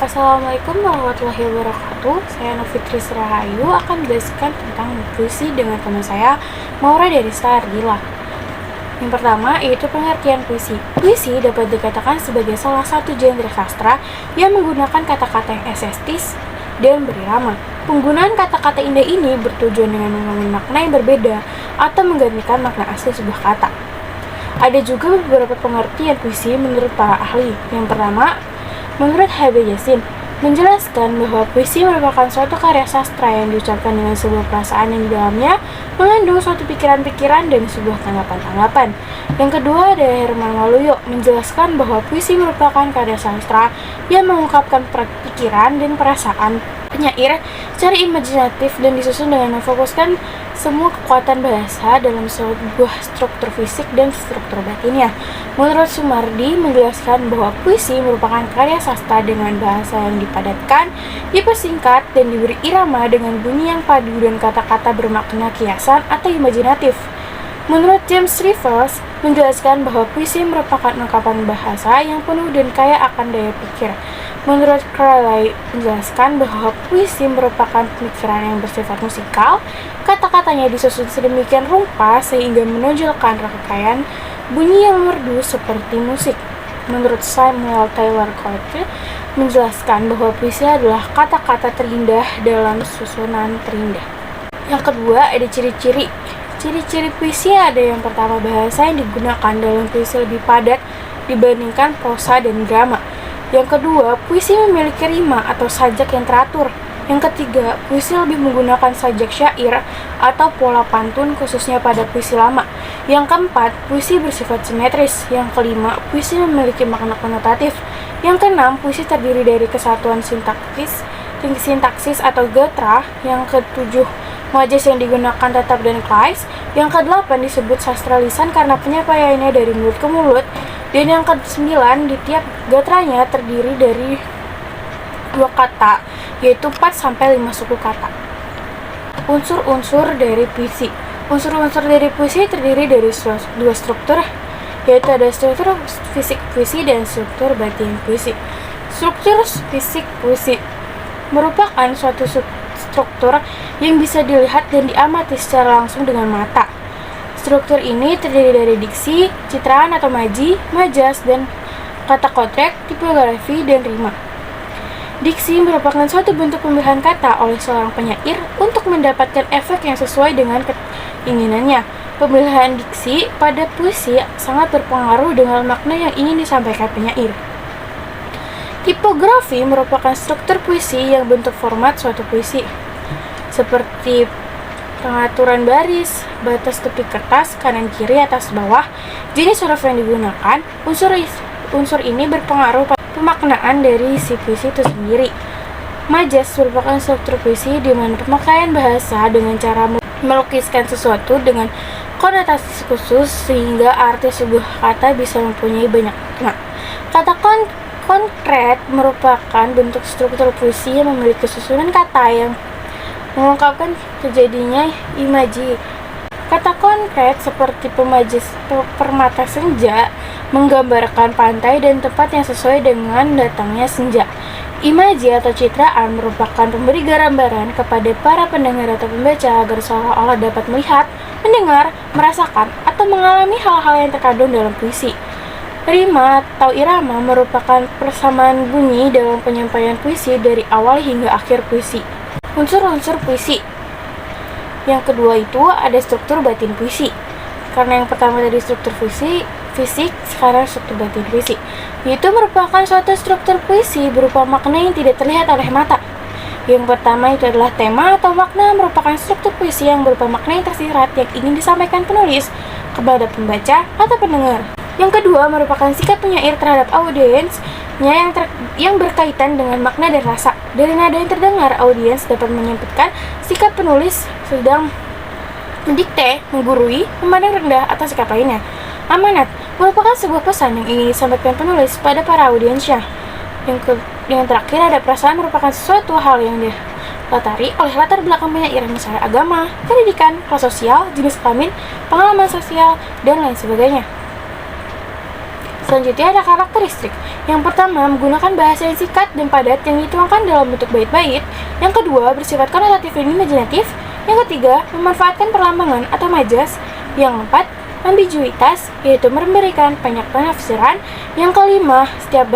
Assalamualaikum warahmatullahi wabarakatuh. Saya Novitri Serahayu akan menjelaskan tentang puisi dengan teman saya, Maura dari Ardila. Yang pertama yaitu pengertian puisi. Puisi dapat dikatakan sebagai salah satu genre sastra yang menggunakan kata-kata yang estetis dan berirama. Penggunaan kata-kata indah ini bertujuan dengan membangun makna yang berbeda atau menggantikan makna asli sebuah kata. Ada juga beberapa pengertian puisi menurut para ahli. Yang pertama, menurut H.B. Yassin, menjelaskan bahwa puisi merupakan suatu karya sastra yang diucapkan dengan sebuah perasaan yang di dalamnya mengandung suatu pikiran-pikiran dan sebuah tanggapan-tanggapan. Yang kedua ada Herman Waluyo, menjelaskan bahwa puisi merupakan karya sastra yang mengungkapkan pikiran dan perasaan penyair secara imajinatif dan disusun dengan memfokuskan semua kekuatan bahasa dalam sebuah struktur fisik dan struktur batinnya. Menurut Sumardi, menjelaskan bahwa puisi merupakan karya sastra dengan bahasa yang dipadatkan, dipersingkat, dan diberi irama dengan bunyi yang padu dan kata-kata bermakna kiasan atau imajinatif. Menurut James Rivers, menjelaskan bahwa puisi merupakan ungkapan bahasa yang penuh dan kaya akan daya pikir. Menurut Crowley, menjelaskan bahwa puisi merupakan pemikiran yang bersifat musikal, kata-katanya disusun sedemikian rupa sehingga menonjolkan rangkaian bunyi yang merdu seperti musik. Menurut Samuel Taylor Coleridge, menjelaskan bahwa puisi adalah kata-kata terindah dalam susunan terindah. Yang kedua, ada ciri-ciri. Ciri-ciri puisi ada yang pertama, bahasa yang digunakan dalam puisi lebih padat dibandingkan prosa dan drama. Yang kedua, puisi memiliki rima atau sajak yang teratur. Yang ketiga, puisi lebih menggunakan sajak syair atau pola pantun khususnya pada puisi lama. Yang keempat, puisi bersifat simetris. Yang kelima, puisi memiliki makna konotatif. Yang keenam, puisi terdiri dari kesatuan sintaksis atau gatra. Yang ketujuh, majas yang digunakan tetap dan klais. Yang kedelapan, disebut sastra lisan karena penyampaiannya dari mulut ke mulut. Dan yang ke-9, di tiap gatranya terdiri dari 2 kata, yaitu 4-5 suku kata. Unsur-unsur dari puisi. Unsur-unsur dari puisi terdiri dari 2 struktur, yaitu ada struktur fisik puisi dan struktur batin puisi. Struktur fisik puisi merupakan suatu struktur yang bisa dilihat dan diamati secara langsung dengan mata. Struktur ini terdiri dari diksi, citraan atau majas, dan kata kontrak, tipografi, dan rima. Diksi merupakan suatu bentuk pemilihan kata oleh seorang penyair untuk mendapatkan efek yang sesuai dengan keinginannya. Pemilihan diksi pada puisi sangat berpengaruh dengan makna yang ingin disampaikan penyair. Tipografi merupakan struktur puisi yang bentuk format suatu puisi, seperti pengaturan baris, batas tepi kertas, kanan kiri, atas bawah, jenis huruf yang digunakan. Unsur ini berpengaruh pada pemaknaan dari si puisi itu sendiri. Majas merupakan struktur puisi di mana pemakaian bahasa dengan cara melukiskan sesuatu dengan konotasi khusus sehingga arti sebuah kata bisa mempunyai banyak makna. Kata konkret merupakan bentuk struktur puisi yang memiliki susunan kata yang mengungkapkan terjadinya imaji. Kata konkret seperti permata senja menggambarkan pantai dan tempat yang sesuai dengan datangnya senja. Imaji atau citraan merupakan pemberi gambaran kepada para pendengar atau pembaca agar seolah-olah dapat melihat, mendengar, merasakan, atau mengalami hal-hal yang terkandung dalam puisi. Rima atau irama merupakan persamaan bunyi dalam penyampaian puisi dari awal hingga akhir puisi. Unsur-unsur puisi. Yang kedua itu ada struktur batin puisi. Karena yang pertama tadi struktur fisik, sekarang struktur batin puisi. Itu merupakan suatu struktur puisi berupa makna yang tidak terlihat oleh mata. Yang pertama itu adalah tema atau makna, merupakan struktur puisi yang berupa makna yang tersirat yang ingin disampaikan penulis kepada pembaca atau pendengar. Yang kedua merupakan sikap penyair terhadap audiensnya yang berkaitan dengan makna dan rasa. Dari nada yang terdengar, audiens dapat menyempitkan sikap penulis sedang mendikte, menggurui, memandang rendah, atau sikap lainnya. Amanat merupakan sebuah pesan yang ingin disampaikan penulis pada para audiensnya. Yang terakhir ada perasaan, merupakan sesuatu hal yang dilatari oleh latar belakang penyair, misalnya agama, pendidikan, kelas sosial, jenis kelamin, pengalaman sosial, dan lain sebagainya. Selanjutnya ada karakteristik. Yang pertama, menggunakan bahasa yang singkat dan padat yang dituangkan dalam bentuk bait-bait. Yang kedua, bersifat konotatif dan imajinatif. Yang ketiga, memanfaatkan perlambangan atau majas. Yang keempat, ambiguitas, yaitu memberikan banyak penafsiran. Yang kelima, setiap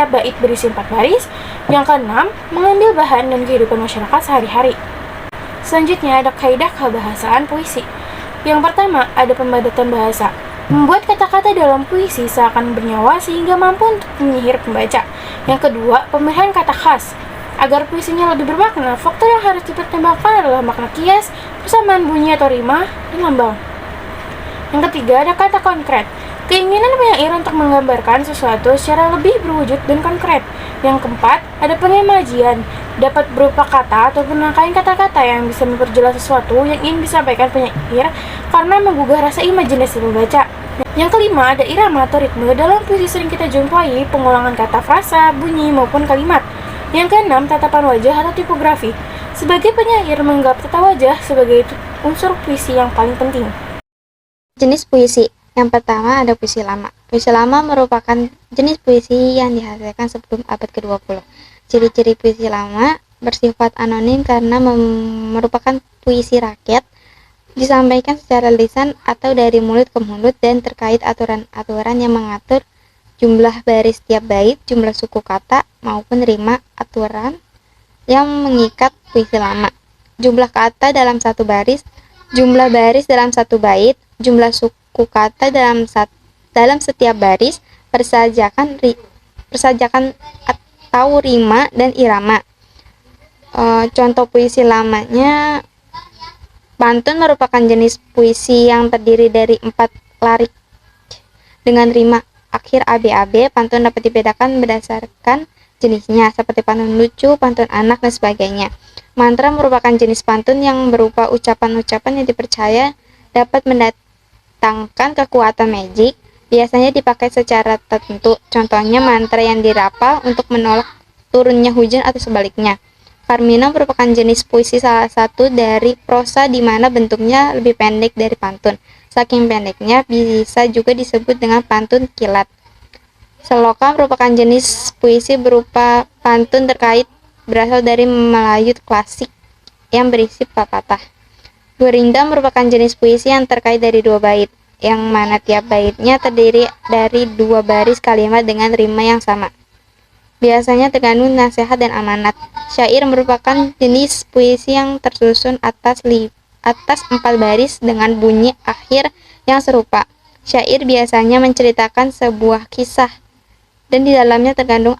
bait berisi 4 baris. Yang keenam, mengambil bahan dan kehidupan masyarakat sehari-hari. Selanjutnya ada kaidah kebahasaan puisi. Yang pertama, ada pempadatan bahasa. Membuat kata-kata dalam puisi seakan bernyawa sehingga mampu untuk menyihir pembaca. Yang kedua, pemilihan kata khas. Agar puisinya lebih bermakna, faktor yang harus dipertimbangkan adalah makna kias, persamaan bunyi atau rima, dan lambang. Yang ketiga, ada kata konkret. Keinginan penyair untuk menggambarkan sesuatu secara lebih berwujud dan konkret. Yang keempat, ada pengimajian. Dapat berupa kata atau rangkaian kata-kata yang bisa memperjelas sesuatu yang ingin disampaikan penyair karena menggugah rasa imajinasi pembaca. Yang kelima, ada irama atau ritme. Dalam puisi sering kita jumpai pengulangan kata, frasa, bunyi, maupun kalimat. Yang keenam, tatapan wajah atau tipografi. Sebagai penyair menganggap tata wajah sebagai unsur puisi yang paling penting. Jenis puisi. Yang pertama ada puisi lama. Puisi lama merupakan jenis puisi yang dihasilkan sebelum abad ke-20. Ciri-ciri puisi lama bersifat anonim karena merupakan puisi rakyat, disampaikan secara lisan atau dari mulut ke mulut dan terkait aturan-aturan yang mengatur jumlah baris tiap bait, jumlah suku kata maupun rima, aturan yang mengikat puisi lama. Jumlah kata dalam satu baris, jumlah baris dalam satu bait, jumlah suku kata dalam setiap baris, persajakan atau rima dan irama. Contoh puisi lamanya, pantun merupakan jenis puisi yang terdiri dari 4 larik dengan rima akhir ABAB. Pantun dapat dibedakan berdasarkan jenisnya, seperti pantun lucu, pantun anak, dan sebagainya. Mantra merupakan jenis pantun yang berupa ucapan-ucapan yang dipercaya dapat mendatangkan kekuatan magic, biasanya dipakai secara tertentu. Contohnya mantra yang dirapal untuk menolak turunnya hujan atau sebaliknya. Carmina merupakan jenis puisi salah satu dari prosa di mana bentuknya lebih pendek dari pantun. Saking pendeknya bisa juga disebut dengan pantun kilat. Seloka merupakan jenis puisi berupa pantun terkait berasal dari Melayu klasik yang berisi pepatah. Gurinda merupakan jenis puisi yang terkait dari 2 bait, yang mana tiap baitnya terdiri dari 2 baris kalimat dengan rima yang sama. Biasanya terkandung nasihat dan amanat. Syair merupakan jenis puisi yang tersusun atas 4 baris dengan bunyi akhir yang serupa. Syair biasanya menceritakan sebuah kisah dan di dalamnya terkandung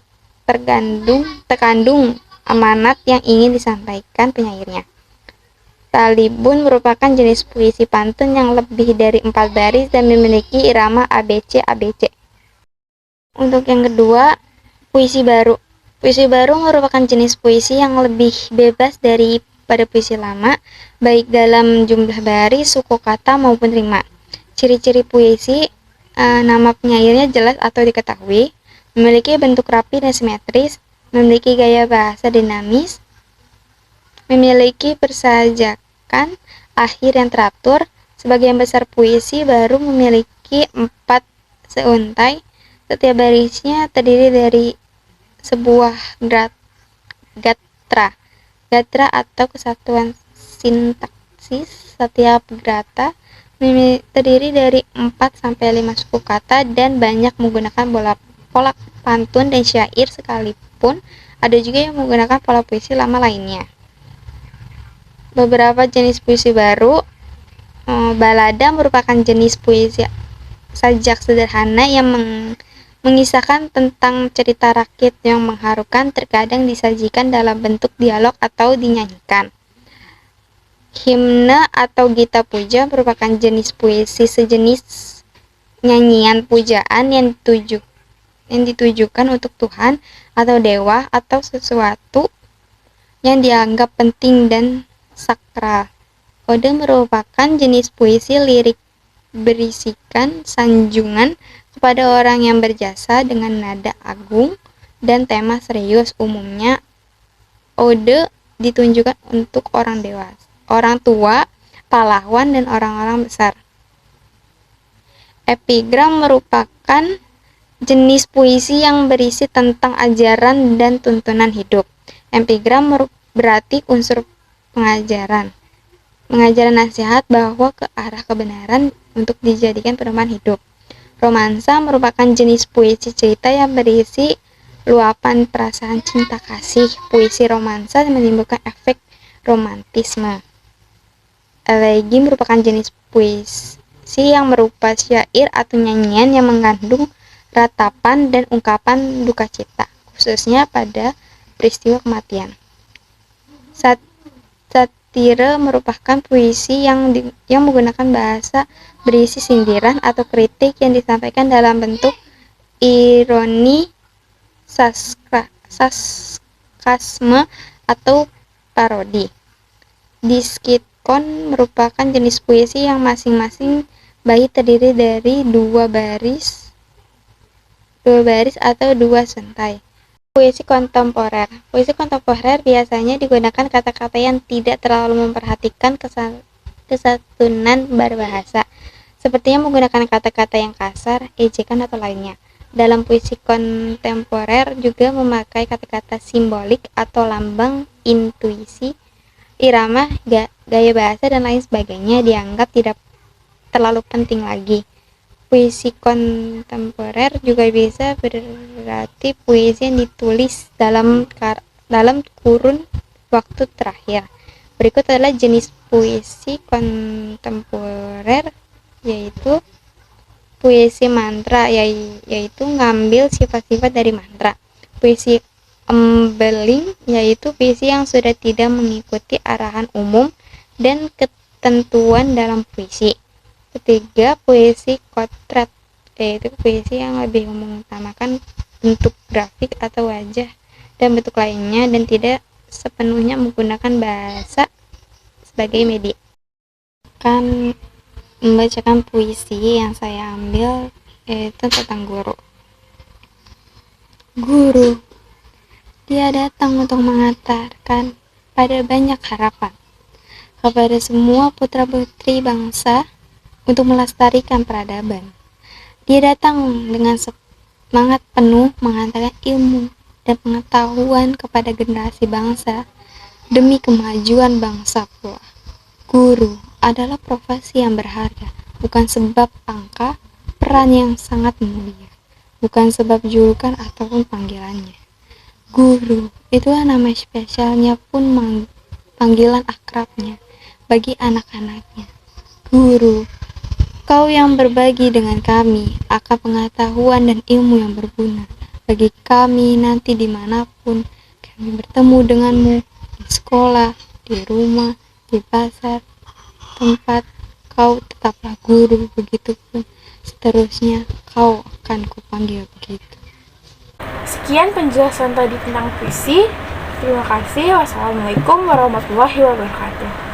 amanat yang ingin disampaikan penyairnya. Talibun merupakan jenis puisi pantun yang lebih dari 4 baris dan memiliki irama ABC. Untuk yang kedua, puisi baru. Puisi baru merupakan jenis puisi yang lebih bebas daripada puisi lama, baik dalam jumlah baris, suku kata maupun rima. Ciri-ciri puisi, nama penyairnya jelas atau diketahui, memiliki bentuk rapi dan simetris, memiliki gaya bahasa dinamis, memiliki persajakan akhir yang teratur. Sebagian besar puisi baru memiliki 4 seuntai. Setiap barisnya terdiri dari sebuah gatra atau kesatuan sintaksis. Setiap gatra terdiri dari 4-5 suku kata dan banyak menggunakan pola pantun dan syair sekalipun ada juga yang menggunakan pola puisi lama lainnya. Beberapa jenis puisi baru. Balada merupakan jenis puisi sajak sederhana yang mengisahkan tentang cerita rakyat yang mengharukan, terkadang disajikan dalam bentuk dialog atau dinyanyikan. Himne atau gita puja merupakan jenis puisi sejenis nyanyian pujaan yang ditujukan untuk Tuhan atau dewa atau sesuatu yang dianggap penting dan sakral. Ode merupakan jenis puisi lirik berisikan sanjungan kepada orang yang berjasa dengan nada agung dan tema serius. Umumnya ode ditunjukkan untuk orang dewasa, orang tua, pahlawan, dan orang-orang besar. Epigram merupakan jenis puisi yang berisi tentang ajaran dan tuntunan hidup. Epigram berarti unsur pengajaran. Mengajaran nasihat bahwa ke arah kebenaran untuk dijadikan pedoman hidup. Romansa merupakan jenis puisi cerita yang berisi luapan perasaan cinta kasih. Puisi romansa menimbulkan efek romantisme. Elegi merupakan jenis puisi yang berupa syair atau nyanyian yang mengandung ratapan dan ungkapan duka cita, khususnya pada peristiwa kematian. Satire merupakan puisi yang menggunakan bahasa berisi sindiran atau kritik yang disampaikan dalam bentuk ironi, sarkasme, atau parodi. Diskikon merupakan jenis puisi yang masing-masing bait terdiri dari dua baris atau dua suntai. Puisi kontemporer. Puisi kontemporer biasanya digunakan kata-kata yang tidak terlalu memperhatikan kesatuan berbahasa, sepertinya menggunakan kata-kata yang kasar, ejekan, atau lainnya. Dalam puisi kontemporer juga memakai kata-kata simbolik atau lambang, intuisi, irama, gaya bahasa, dan lain sebagainya dianggap tidak terlalu penting lagi. Puisi kontemporer juga bisa berarti puisi yang ditulis dalam kurun waktu terakhir. Berikut adalah jenis puisi kontemporer, yaitu puisi mantra, yaitu ngambil sifat-sifat dari mantra. Puisi embelling, yaitu puisi yang sudah tidak mengikuti arahan umum dan ketentuan dalam puisi. Ketiga, puisi potret, yaitu puisi yang lebih mengutamakan bentuk grafik atau wajah dan bentuk lainnya dan tidak sepenuhnya menggunakan bahasa sebagai media. Akan membacakan puisi yang saya ambil, yaitu tentang guru. Guru, dia datang untuk mengantarkan pada banyak harapan kepada semua putra-putri bangsa untuk melestarikan peradaban. Dia datang dengan semangat penuh mengantarkan ilmu dan pengetahuan kepada generasi bangsa demi kemajuan bangsa pula. Guru adalah profesi yang berharga, bukan sebab angka, peran yang sangat mulia, bukan sebab julukan ataupun panggilannya. Guru, itulah nama spesialnya pun panggilan akrabnya bagi anak-anaknya. Guru, kau yang berbagi dengan kami akan pengetahuan dan ilmu yang berguna bagi kami nanti dimanapun kami bertemu denganmu, di sekolah, di rumah, di pasar, tempat kau tetaplah guru, begitupun seterusnya kau akan kupanggil begitu. Sekian penjelasan tadi tentang puisi. Terima kasih. Wassalamualaikum warahmatullahi wabarakatuh.